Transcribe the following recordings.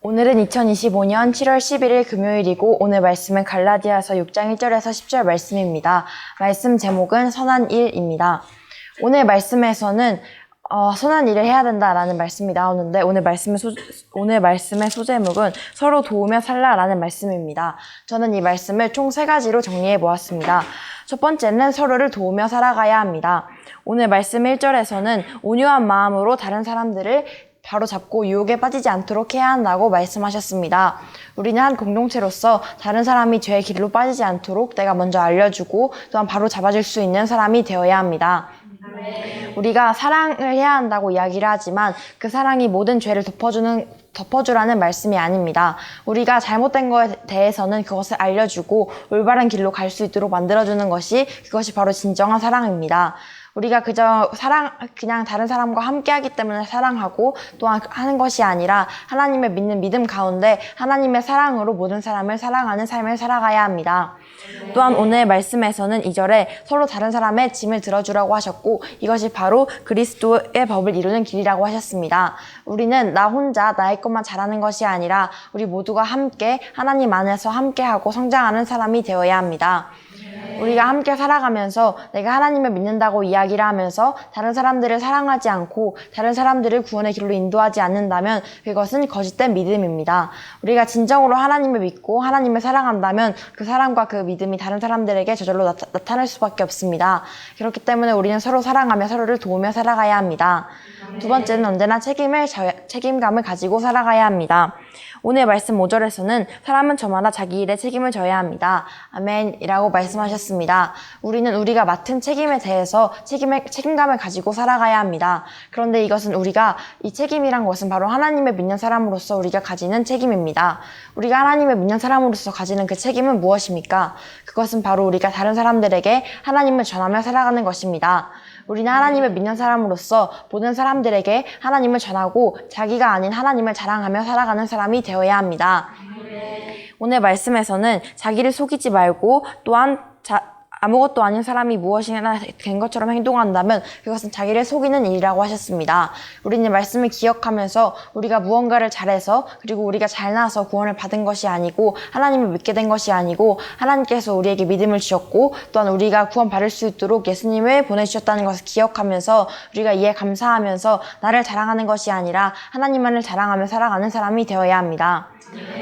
오늘은 2025년 7월 11일 금요일이고 오늘 말씀은 갈라디아서 6장 1절에서 10절 말씀입니다. 말씀 제목은 선한 일입니다. 오늘 말씀에서는 선한 일을 해야 된다라는 말씀이 나오는데 오늘 말씀의 소제목은 서로 도우며 살라라는 말씀입니다. 저는 이 말씀을 총 3가지로 정리해 보았습니다. 첫 번째는 서로를 도우며 살아가야 합니다. 오늘 말씀 1절에서는 온유한 마음으로 다른 사람들을 바로잡고 유혹에 빠지지 않도록 해야 한다고 말씀하셨습니다. 우리는 한 공동체로서 다른 사람이 죄의 길로 빠지지 않도록 내가 먼저 알려주고 또한 바로 잡아줄 수 있는 사람이 되어야 합니다. 우리가 사랑을 해야 한다고 이야기를 하지만 그 사랑이 모든 죄를 덮어주라는 말씀이 아닙니다. 우리가 잘못된 것에 대해서는 그것을 알려주고 올바른 길로 갈 수 있도록 만들어주는 그것이 바로 진정한 사랑입니다. 우리가 그냥 다른 사람과 함께하기 때문에 사랑하고 또한 하는 것이 아니라 하나님을 믿는 믿음 가운데 하나님의 사랑으로 모든 사람을 사랑하는 삶을 살아가야 합니다. 또한 오늘 말씀에서는 2절에 서로 다른 사람의 짐을 들어주라고 하셨고 이것이 바로 그리스도의 법을 이루는 길이라고 하셨습니다. 우리는 나 혼자 나의 것만 잘하는 것이 아니라 우리 모두가 함께 하나님 안에서 함께하고 성장하는 사람이 되어야 합니다. 우리가 함께 살아가면서 내가 하나님을 믿는다고 이야기를 하면서 다른 사람들을 사랑하지 않고 다른 사람들을 구원의 길로 인도하지 않는다면 그것은 거짓된 믿음입니다. 우리가 진정으로 하나님을 믿고 하나님을 사랑한다면 그 사랑과 그 믿음이 다른 사람들에게 저절로 나타날 수밖에 없습니다. 그렇기 때문에 우리는 서로 사랑하며 서로를 도우며 살아가야 합니다. 두 번째는 언제나 책임감을 가지고 살아가야 합니다. 오늘 말씀 5절에서는 사람은 저마다 자기 일에 책임을 져야 합니다. 아멘이라고 말씀하셨습니다. 우리는 우리가 맡은 책임에 대해서 책임감을 가지고 살아가야 합니다. 그런데 이 책임이란 것은 바로 하나님을 믿는 사람으로서 우리가 가지는 책임입니다. 우리가 하나님을 믿는 사람으로서 가지는 그 책임은 무엇입니까? 그것은 바로 우리가 다른 사람들에게 하나님을 전하며 살아가는 것입니다. 우리는 하나님을 믿는 사람으로서 모든 사람들에게 하나님을 전하고 자기가 아닌 하나님을 자랑하며 살아가는 사람이 되어야 합니다. 오늘 말씀에서는 자기를 속이지 말고 또한 아무것도 아닌 사람이 무엇이나 된 것처럼 행동한다면 그것은 자기를 속이는 일이라고 하셨습니다. 우리는 말씀을 기억하면서 우리가 무언가를 잘해서 그리고 우리가 잘나서 구원을 받은 것이 아니고 하나님을 믿게 된 것이 아니고 하나님께서 우리에게 믿음을 주셨고 또한 우리가 구원받을 수 있도록 예수님을 보내주셨다는 것을 기억하면서 우리가 이에 감사하면서 나를 자랑하는 것이 아니라 하나님만을 자랑하며 살아가는 사람이 되어야 합니다.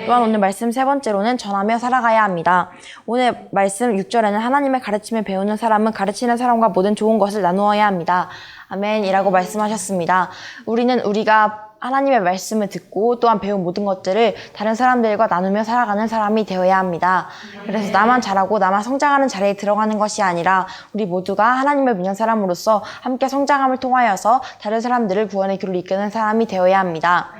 또한 오늘 말씀 3번째로는 전하며 살아가야 합니다. 오늘 말씀 6절에는 하나님의 가르침을 배우는 사람은 가르치는 사람과 모든 좋은 것을 나누어야 합니다. 아멘이라고 말씀하셨습니다. 우리가 하나님의 말씀을 듣고 또한 배운 모든 것들을 다른 사람들과 나누며 살아가는 사람이 되어야 합니다. 그래서 나만 잘하고 나만 성장하는 자리에 들어가는 것이 아니라 우리 모두가 하나님을 믿는 사람으로서 함께 성장함을 통하여서 다른 사람들을 구원의 길로 이끄는 사람이 되어야 합니다.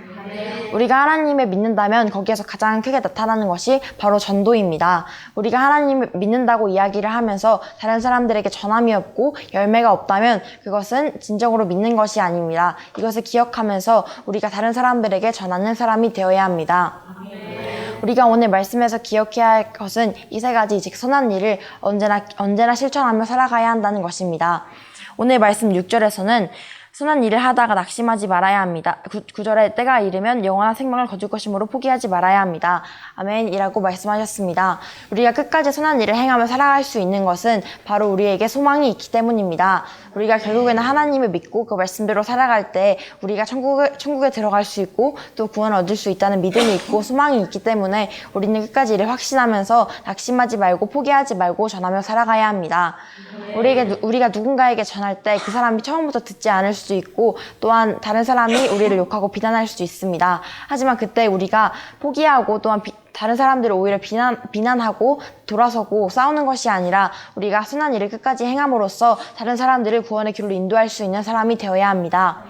우리가 하나님을 믿는다면 거기에서 가장 크게 나타나는 것이 바로 전도입니다. 우리가 하나님을 믿는다고 이야기를 하면서 다른 사람들에게 전함이 없고 열매가 없다면 그것은 진정으로 믿는 것이 아닙니다. 이것을 기억하면서 우리가 다른 사람들에게 전하는 사람이 되어야 합니다. 우리가 오늘 말씀에서 기억해야 할 것은 이 3가지 즉 선한 일을 언제나 실천하며 살아가야 한다는 것입니다. 오늘 말씀 6절에서는 선한 일을 하다가 낙심하지 말아야 합니다. 9절에 때가 이르면 영원한 생명을 거둘 것이므로 포기하지 말아야 합니다. 아멘이라고 말씀하셨습니다. 우리가 끝까지 선한 일을 행하며 살아갈 수 있는 것은 바로 우리에게 소망이 있기 때문입니다. 우리가 결국에는 하나님을 믿고 그 말씀대로 살아갈 때 우리가 천국에 들어갈 수 있고 또 구원을 얻을 수 있다는 믿음이 있고 소망이 있기 때문에 우리는 끝까지 이를 확신하면서 낙심하지 말고 포기하지 말고 전하며 살아가야 합니다. 우리가 누군가에게 전할 때 그 사람이 처음부터 듣지 않을 수도 있고 또한 다른 사람이 우리를 욕하고 비난할 수도 있습니다. 하지만 그때 우리가 포기하고 또한 다른 사람들을 오히려 비난하고 돌아서고 싸우는 것이 아니라 우리가 선한 일을 끝까지 행함으로써 다른 사람들을 구원의 길로 인도할 수 있는 사람이 되어야 합니다.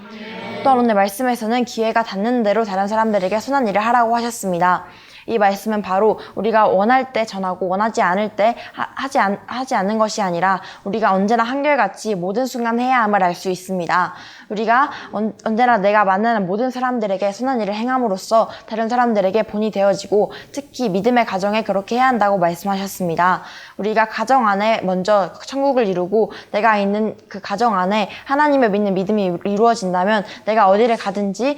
또한 오늘 말씀에서는 기회가 닿는 대로 다른 사람들에게 선한 일을 하라고 하셨습니다. 이 말씀은 바로 우리가 원할 때 전하고 원하지 않을 때 하지 않는 것이 아니라 우리가 언제나 한결같이 모든 순간 해야 함을 알 수 있습니다. 우리가 언제나 내가 만나는 모든 사람들에게 선한 일을 행함으로써 다른 사람들에게 본이 되어지고 특히 믿음의 가정에 그렇게 해야 한다고 말씀하셨습니다. 우리가 가정 안에 먼저 천국을 이루고 내가 있는 그 가정 안에 하나님을 믿는 믿음이 이루어진다면 내가 어디를 가든지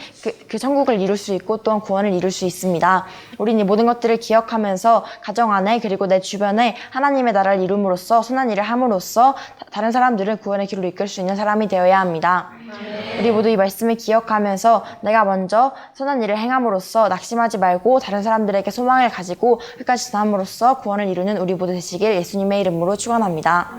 그 천국을 이룰 수 있고 또한 구원을 이룰 수 있습니다. 우리는 이 모든 것들을 기억하면서 가정 안에 그리고 내 주변에 하나님의 나라를 이룸으로써 선한 일을 함으로써 다른 사람들을 구원의 길로 이끌 수 있는 사람이 되어야 합니다. 우리 모두 이 말씀을 기억하면서 내가 먼저 선한 일을 행함으로써 낙심하지 말고 다른 사람들에게 소망을 가지고 끝까지 전함으로써 구원을 이루는 우리 모두 되시길 예수님의 이름으로 축원합니다.